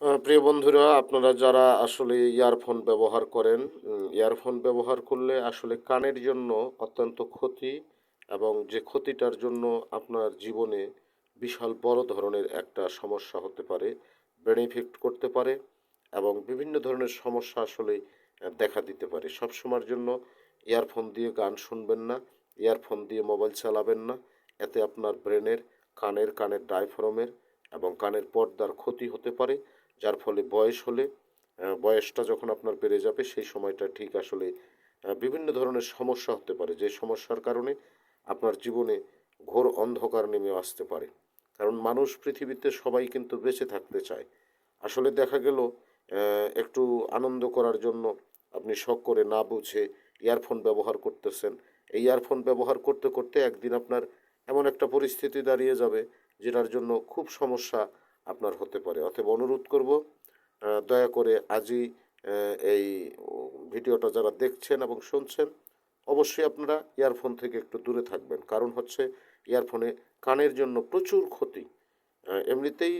প্রিয় বন্ধুরা, আপনারা যারা আসলে ইয়ারফোন ব্যবহার করেন, ইয়ারফোন ব্যবহার করলে আসলে কানের জন্য অত্যন্ত ক্ষতি, এবং যে ক্ষতিটার জন্য আপনার জীবনে বিশাল বড় ধরনের একটা সমস্যা হতে পারে, ব্রেন ইফেক্ট করতে পারে, এবং বিভিন্ন ধরনের সমস্যা আসলে দেখা দিতে পারে। সবসময়ের জন্য ইয়ারফোন দিয়ে গান শুনবেন না, ইয়ারফোন দিয়ে মোবাইল চালাবেন না। এতে আপনার ব্রেনের, কানের ডায়াফ্রামের এবং কানের পর্দার ক্ষতি হতে পারে, যার ফলে বয়স হলে বয়সটা যখন আপনার বেড়ে যাবে সেই সময়টা ঠিক আসলে বিভিন্ন ধরনের সমস্যা হতে পারে, যে সমস্যার কারণে আপনার জীবনে ঘোর অন্ধকার নেমে আসতে পারে। কারণ মানুষ পৃথিবীতে সবাই কিন্তু বেঁচে থাকতে চায়। আসলে দেখা গেল একটু আনন্দ করার জন্য আপনি শখ করে না বুঝে ইয়ারফোন ব্যবহার করতেছেন। এই ইয়ারফোন ব্যবহার করতে করতে একদিন আপনার এমন একটা পরিস্থিতি দাঁড়িয়ে যাবে যেটার জন্য খুব সমস্যা আপনার হতে পারে। অতএব অনুরোধ করব, দয়া করে আজই এই ভিডিওটা যারা দেখছেন এবং শুনছেন, অবশ্যই আপনারা ইয়ারফোন থেকে একটু দূরে থাকবেন। কারণ হচ্ছে ইয়ারফোনে কানের জন্য প্রচুর ক্ষতি। এমনিতেই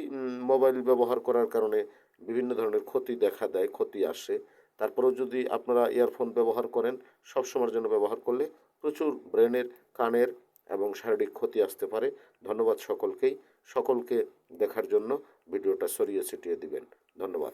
মোবাইল ব্যবহার করার কারণে বিভিন্ন ধরনের ক্ষতি দেখা দেয়, ক্ষতি আসে। তারপরেও যদি আপনারা ইয়ারফোন ব্যবহার করেন, সবসময়ের জন্য ব্যবহার করলে প্রচুর ব্রেনের, কানের এবং শারীরিক ক্ষতি আসতে পারে। ধন্যবাদ সকলকেই। সকলকে দেখার জন্য ভিডিওটা ছড়িয়ে ছিটিয়ে দিবেন। ধন্যবাদ।